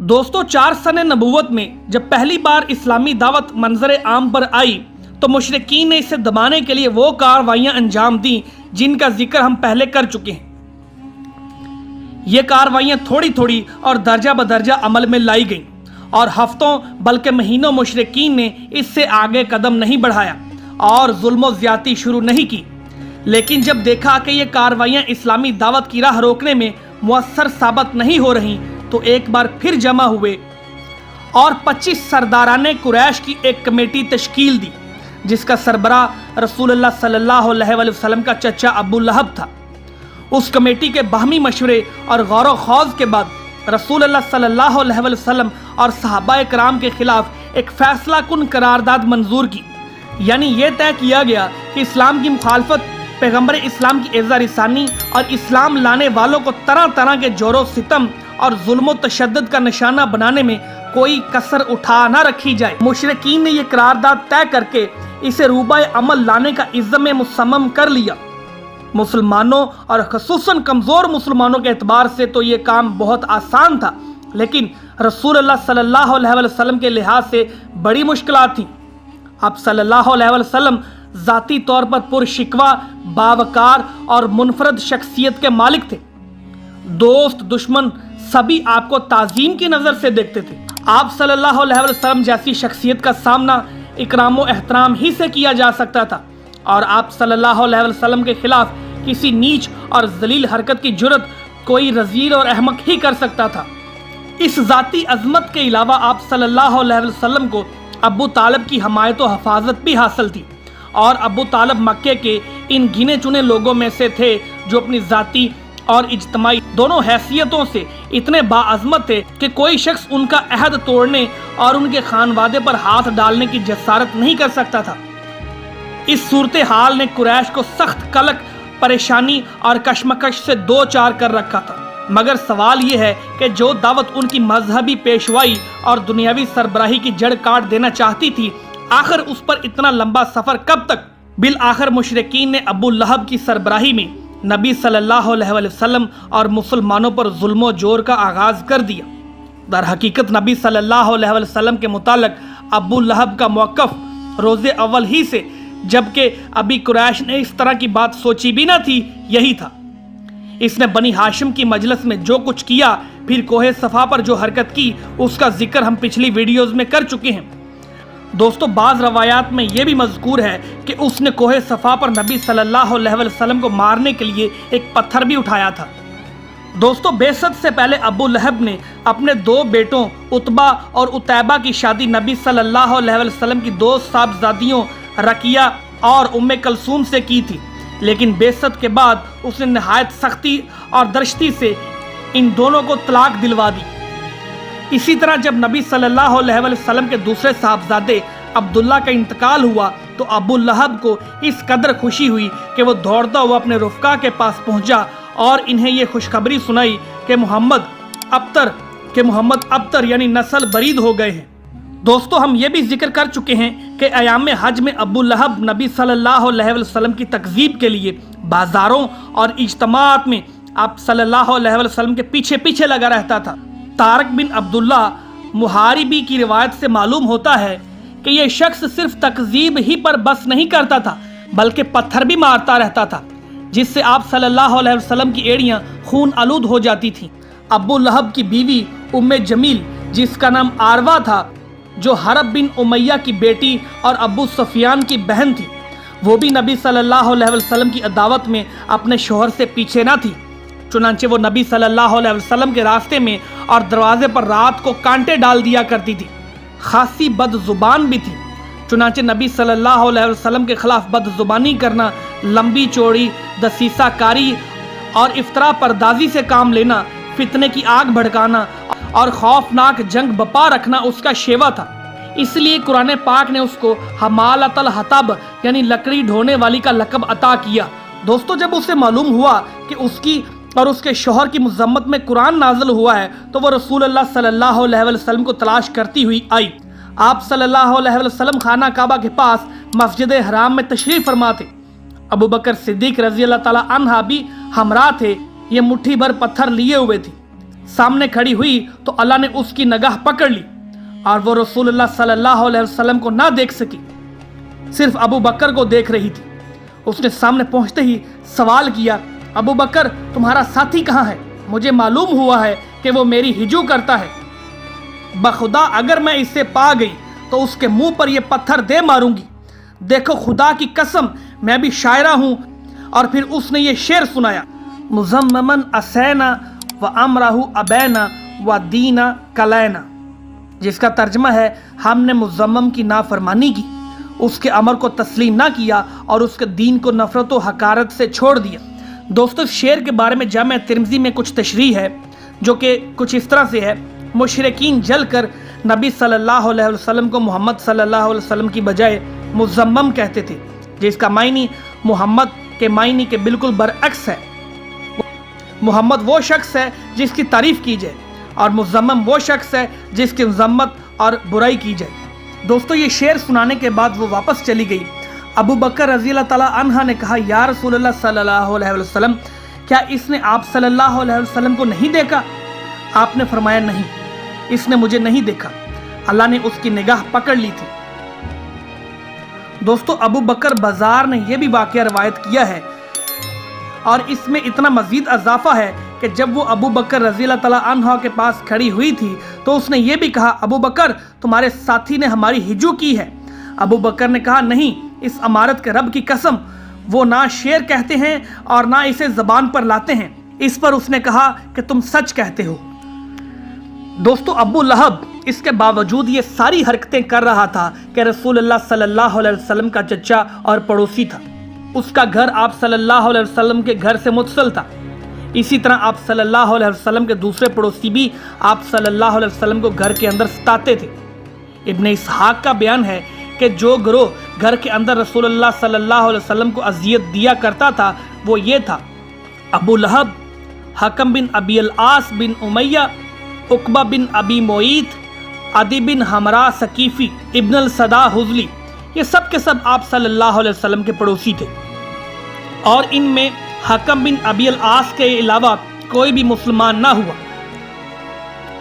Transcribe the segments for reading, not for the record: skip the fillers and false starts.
दोस्तों 4 सने नबूवत में जब पहली बार इस्लामी दावत मंजर आम पर आई तो मुशरिकीन ने इसे दबाने के लिए वो कार्रवाइयाँ अंजाम दी जिनका जिक्र हम पहले कर चुके हैं। ये कार्रवाइयाँ थोड़ी थोड़ी और दर्जा बदर्जा अमल में लाई गईं और हफ्तों बल्कि महीनों मुशरिकीन ने इससे आगे कदम नहीं बढ़ाया और जुल्म ज़्यादती शुरू नहीं की। लेकिन जब देखा कि ये कार्रवाइयाँ इस्लामी दावत की राह रोकने में मुअस्सर साबित नहीं हो रही तो एक बार फिर जमा हुए और 25 सरदाराने कुरैश की एक कमेटी तश्कील दी जिसका सरबराह रसूलुल्लाह सल्लल्लाहु अलैहि वसल्लम का चचा अबू लहब था। उस कमेटी के बाहमी मशवरे और गौर खौज के बाद रसूलुल्लाह सल्लल्लाहु अलैहि वसल्लम और सहाबाए कराम के खिलाफ एक फैसला कुन करारदाद मंजूर की। यानी ये तय किया गया कि इस्लाम की मुखालफत, पैगम्बर इस्लाम की एज़ा रिसानी और इस्लाम लाने वालों को तरह तरह के जोरो सितम और जुल्म तशद्दुद का निशाना बनाने में कोई कसर उठा ना रखी जाए। मुशरिकीन ने यह करारदाद तय करके इसे रूबाए अमल लाने का इज़्म मुसम्मम कर लिया। मुसलमानों और ख़ुसूसन कमज़ोर मुसलमानों के एतबार से तो ये काम बहुत आसान था, लेकिन रसूलुल्लाह सल्लल्लाहु अलैहि वसल्लम के लिहाज से बड़ी मुश्किलात थी। आप सल्लल्लाहु अलैहि वसल्लम ज़ाती तौर पर पुरशिकवा, बावकार और मुनफरद शख्सियत के मालिक थे। दोस्त दुश्मन सभी आपको ताज़ीम की नज़र से देखते थे। आप सल्लल्लाहु अलैहि वसल्लम जैसी शख्सियत का सामना इकराम व एहतराम ही से किया जा सकता था और आप सल्लल्लाहु अलैहि वसल्लम के खिलाफ किसी नीच और जलील हरकत की जुर्रत कोई रज़ील और अहमक ही कर सकता था। इस ज़ाती अज़मत के अलावा आप सल्लल्लाहु अलैहि वसल्लम को अबू तालिब की हमायत व हफाजत भी हासिल थी और अबू तालिब मक्के के इन गिने चुने लोगों में से थे जो अपनी ज़ाती और इज्तमाई दोनों हैसियतों से इतने बाअज़मत थे कि कोई शख्स उनका अहद तोड़ने और उनके खानवादे पर हाथ डालने की जसारत नहीं कर सकता था। इस सूरत हाल ने कुरैश को सख्त कलक, परेशानी और कशमकश से दो चार कर रखा था। मगर सवाल ये है कि जो दावत उनकी मजहबी पेशवाई और दुनियावी सरबराही की जड़ काट देना चाहती थी, आखिर उस पर इतना लंबा सफ़र कब तक? बिल आखिर मुशरिकीन ने अबू लहब की सरबराही में नबी सल्लल्लाहु अलैहि वसल्लम और मुसलमानों पर जुल्म जोर का आगाज़ कर दिया। दर हकीकत नबी सल्लल्लाहु अलैहि वसल्लम के मुतालिक अबू लहब का मौक़िफ़ रोज़े अव्वल ही से, जबकि अभी कुरैश ने इस तरह की बात सोची भी ना थी, यही था। इसने बनी हाशिम की मजलिस में जो कुछ किया, फिर कोहे सफ़ा पर जो हरकत की, उसका जिक्र हम पिछली वीडियोज़ में कर चुके हैं। दोस्तों बाज़ रवायात में यह भी मज़कूर है कि उसने कोहे सफ़ा पर नबी सल्लल्लाहु अलैहि वसल्लम को मारने के लिए एक पत्थर भी उठाया था। दोस्तों बेसत से पहले अबू लहब ने अपने 2 बेटों उतबा और उतैबा की शादी नबी सल्लल्लाहु अलैहि वसल्लम की 2 साहबजादियों रकिया और उम्मे कलसूम से की थी, लेकिन बेसत के बाद उसने नहायत सख्ती और दरश्ती से इन दोनों को तलाक दिलवा दी। इसी तरह जब नबी सल्लल्लाहु अलैहि वसल्लम के दूसरे साहबजादे अब्दुल्ला का इंतकाल हुआ तो अबू लहब को इस कदर खुशी हुई कि वो दौड़ता हुआ अपने रुफ़का के पास पहुंचा और इन्हें ये खुशखबरी सुनाई कि मोहम्मद अब्तर यानी नस्ल बरीद हो गए हैं। दोस्तों हम ये भी जिक्र कर चुके हैं कि अयाम हज में अबू लहब नबी सल्लल्लाहु अलैहि वसल्लम की तकज़ीब के लिए बाज़ारों और इज्तमात में आप सल्लल्लाहु अलैहि वसल्लम के पीछे पीछे लगा रहता था। तारक बिन अब्दुल्ला मुहारिबी की रिवायत से मालूम होता है कि यह शख्स सिर्फ तकज़ीब ही पर बस नहीं करता था बल्कि पत्थर भी मारता रहता था, जिससे आप सल्लल्लाहु अलैहि वसल्लम की एड़ियाँ खून आलूद हो जाती थीं। अबू लहब की बीवी उम्मे जमील, जिसका नाम आरवा था, जो हरब बिन उमैया की बेटी और अबू सुफियान की बहन थी, वो भी नबी सल्लल्लाहु अलैहि वसल्लम की अदावत में अपने शोहर से पीछे ना थी। चुनांचे वो नबी सल्लल्लाहु अलैहि वसल्लम के रास्ते में और दरवाजे पर रात को कांटे डाल दिया करती थी। खासी बदजुबान भी थी। चुनांचे नबी सल्लल्लाहु अलैहि वसल्लम के खिलाफ बदजुबानी करना, लंबी चौड़ी दसीसा कारी और इफ्तरा परदाजी से काम लेना, फितने की आग भड़काना और खौफनाक जंग बपा रखना उसका शेवा था। इसलिए कुरान पाक ने उसको हमालतल हतब यानी लकड़ी ढोने वाली का लक़ब अता किया। दोस्तों जब उसे मालूम हुआ कि उसकी और उसके शौहर की मज़म्मत में कुरान नाज़िल हुआ है तो वह रसूलुल्लाह सल्लल्लाहु अलैहि वसल्लम को तलाश करती हुई आई। आप सल्लल्लाहु अलैहि वसल्लम खाना काबा के पास मस्जिद हराम में तशरीफ़ फरमा थे। अबू बकर सिद्दीक़ रज़ी अल्लाह ताला अन्हा भी हमरा थे। ये मुट्ठी भर पत्थर लिए हुए थी। सामने खड़ी हुई तो अल्लाह ने उसकी निगाह पकड़ ली और वो रसूलुल्लाह सल्लल्लाहु अलैहि वसल्लम को ना देख सकी, सिर्फ अबू बकर को देख रही थी। उसने सामने पहुंचते ही सवाल किया, अबू बकर तुम्हारा साथी कहाँ है? मुझे मालूम हुआ है कि वो मेरी हिजू करता है। बखुदा अगर मैं इससे पा गई तो उसके मुंह पर ये पत्थर दे मारूंगी। देखो खुदा की कसम मैं भी शायरा हूँ। और फिर उसने ये शेर सुनाया, मुज़म्ममन असैना व अमराहु अबैना व दीना कलैना, जिसका तर्जमा है हमने मुज़म्मम की नाफरमानी की, उसके अमर को तस्लीम ना किया और उसके दीन को नफरत व हकारत से छोड़ दिया। दोस्तों इस शेर के बारे में जामे तिर्मिज़ी में कुछ तशरीह है जो कि कुछ इस तरह से है, मुशरिकीन जल कर नबी सल्लल्लाहु अलैहि वसल्लम को मोहम्मद सल्लल्लाहु अलैहि वसल्लम की बजाय मुज़म्मम कहते थे, जिसका मायनी मोहम्मद के मायनी के बिल्कुल बरअक्स है। मोहम्मद वो शख्स है जिसकी तारीफ़ की जाए और मुज़म्मम वो शख्स है जिसकी मज़म्मत और बुराई की जाए। दोस्तों ये शेर सुनाने के बाद वो वापस चली गई। अबू बकर रज़ी अल्लाह ताला अन्हा ने कहा, या रसूलल्लाह सल्लल्लाहु अलैहि वसल्लम, क्या इसने आप सल्लल्लाहु अलैहि वसल्लम को नहीं देखा? आपने फरमाया, नहीं, इसने मुझे नहीं देखा, अल्लाह ने उसकी निगाह पकड़ ली थी। दोस्तों अबू बकर बाजार ने यह भी वाक़या रवायत किया है और इसमें इतना मज़ीद इजाफा है कि जब वो अबू बकर रज़ी अल्लाह ताला अन्हा के पास खड़ी हुई थी तो उसने ये भी कहा, अबू बकर तुम्हारे साथी ने हमारी हिजू की है। अबू बकर ने कहा, नहीं, इस अमारत के रब की कसम, वो ना शेर कहते हैं और ना इसे ज़बान पर लाते हैं। इस पर उसने कहा कि तुम सच कहते हो। दोस्तों अबू लहब इसके बावजूद ये सारी हरकतें कर रहा था कि रसूलुल्लाह सल्लल्लाहु अलैहि वसल्लम का चचा और पड़ोसी था। उसका घर आप सल्लल्लाहु अलैहि वसल्लम के घर से मुत्सल था। इसी तरह आप सल्लल्लाहु अलैहि वसल्लम के दूसरे पड़ोसी भी आप सल्लल्लाहु अलैहि वसल्लम को घर के अंदर सताते थे। इब्ने इसहाक का बयान है कि जो गिरोह घर के अंदर रसूलुल्लाह सल्लल्लाहु अलैहि वसल्लम को अजियत दिया करता था वो ये था, अबू लहब, हकम बिन अबी अल आस बिन उमैया, उकबा बिन अबी मोईत, अदी बिन हमरा सकीफ़ी, इब्न अल सदा हुजली, ये सब के सब आप सल्लल्लाहु अलैहि वसल्लम के पड़ोसी थे। और इनमें हकम बिन अबी अल आस के अलावा कोई भी मुसलमान ना हुआ।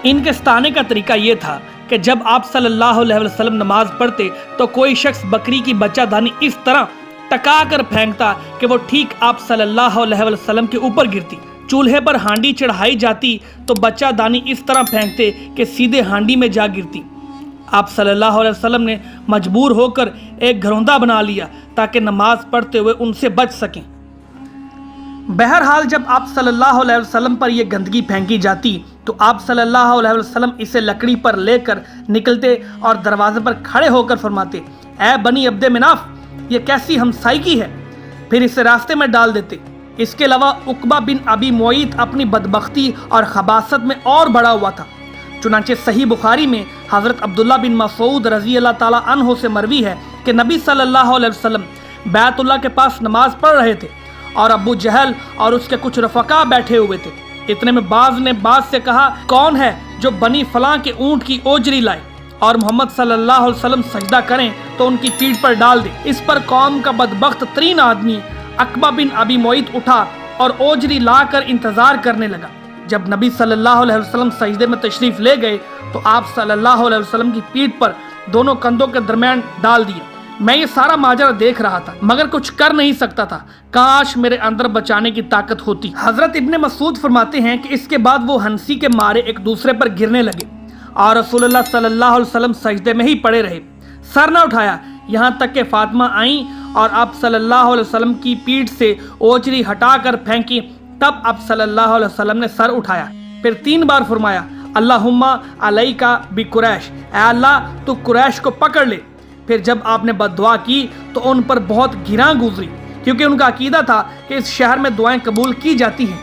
इनके सताने का तरीका ये था कि जब आप सल्लल्लाहु अलैहि वसल्लम नमाज पढ़ते तो कोई शख्स बकरी की बच्चादानी इस तरह टका कर फेंकता कि वो ठीक आप सल्लल्लाहु अलैहि वसल्लम के ऊपर गिरती। चूल्हे पर हांडी चढ़ाई जाती तो बच्चादानी इस तरह फेंकते कि सीधे हांडी में जा गिरती। आप सल्लल्लाहु अलैहि वसल्लम ने मजबूर होकर एक घरौंदा बना लिया ताकि नमाज पढ़ते हुए उनसे बच सकें। बहरहाल जब आप सल्लल्लाहु अलैहि वसल्लम पर यह गंदगी फेंकी जाती तो आप सल्लल्लाहु अलैहि वसल्लम इसे लकड़ी पर लेकर निकलते और दरवाजे पर खड़े होकर फरमाते, ऐ बनी अब्दे मिनाफ, ये कैसी हमसाईगी है, फिर इसे रास्ते में डाल देते। इसके अलावा उकबा बिन अबी मोईत अपनी बदबख्ती और खबासत में और बड़ा हुआ था। चुनांचे सही बुखारी में हज़रत अब्दुल्ला बिन मसूद रज़ी अल्लाह ताला अन्हो से मरवी है कि नबी सल्लल्लाहु अलैहि वसल्लम बैतुल्लाह के पास नमाज पढ़ रहे थे और अबू जहल और उसके कुछ रफ़का बैठे हुए थे। इतने में बाज ने बाज से कहा, कौन है जो बनी फलां के ऊँट की ओजरी लाए और मोहम्मद सल्लल्लाहु अलैहि वसल्लम सजदा करें तो उनकी पीठ पर डाल दे। इस पर कौम का बदबख्त तरीन आदमी अकबा बिन अबी मोईत उठा और ओजरी लाकर इंतज़ार करने लगा। जब नबी सल्लल्लाहु अलैहि वसल्लम सजदे में तशरीफ़ ले गए तो आप सल्लल्लाहु अलैहि वसल्लम की पीठ पर दोनों कंधों के दरमियान डाल दिया। मैं ये सारा माजरा देख रहा था मगर कुछ कर नहीं सकता था, काश मेरे अंदर बचाने की ताकत होती। हज़रत इब्ने मसूद फरमाते हैं कि इसके बाद वो हंसी के मारे एक दूसरे पर गिरने लगे और रसूलुल्लाह सल्लल्लाहु अलैहि वसल्लम सजदे में ही पड़े रहे, सर न उठाया, यहाँ तक कि फातिमा आई और आप सल्लल्लाहु अलैहि वसल्लम की पीठ से ओजरी हटाकर फेंकी। तब आप सल्लल्लाहु अलैहि वसल्लम ने सर उठाया, फिर 3 बार फरमाया, अल्लाहुम्मा अलैका बि कुरैश, ऐ अल्लाह तू कुरैश को पकड़ ले। फिर जब आपने बद्दुआ की तो उन पर बहुत घिरा गुजरी क्योंकि उनका अकीदा था कि इस शहर में दुआएं कबूल की जाती हैं।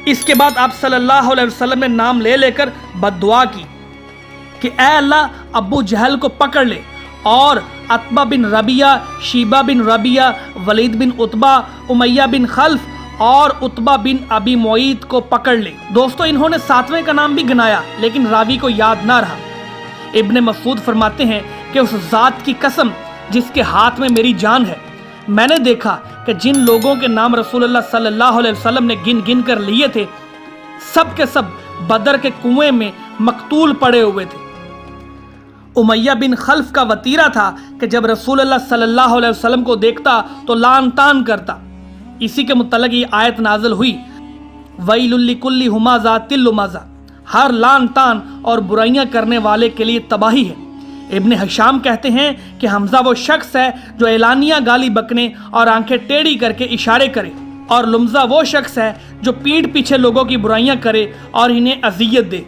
इसके बाद आप सल्लल्लाहु अलैहि वसल्लम ने नाम ले लेकर बद्दुआ की कि ऐ अल्लाह अबू जहल को पकड़ ले और अतबा बिन रबिया, शीबा बिन रबिया, वलीद बिन उतबा, उमैया बिन खल्फ और उतबा बिन अबी मोईत को पकड़ ले। दोस्तों इन्होंने 7वें का नाम भी गिनाया लेकिन रावी को याद ना रहा। इब्ने मसूद फरमाते हैं कि उस ज़ात की कसम जिसके हाथ में मेरी जान है, मैंने देखा कि जिन लोगों के नाम रसूलुल्लाह सल्लल्लाहु अलैहि वसल्लम ने गिन गिन कर लिए थे سب کے سب بدر کے کنویں میں مقتول پڑے ہوئے تھے۔ امیہ بن خلف کا وتیرہ تھا کہ جب رسول اللہ صلی اللہ علیہ وسلم کو دیکھتا تو لعن طعن کرتا۔ اسی کے متعلق یہ آیت نازل ہوئی، وَيْلٌ لِكُلِّ هُمَازَةٍ لُمَازَةٍ، ہر لعن طعن اور برائیاں کرنے والے کے لیے تباہی ہے۔ ابن ہشام کہتے ہیں کہ حمزہ وہ شخص ہے جو اعلانیہ گالی بکنے اور آنکھیں ٹیڑھی کر کے اشارے کرے، اور لمزہ وہ شخص ہے جو پیٹھ پیچھے لوگوں کی برائیاں کرے اور انہیں اذیت دے۔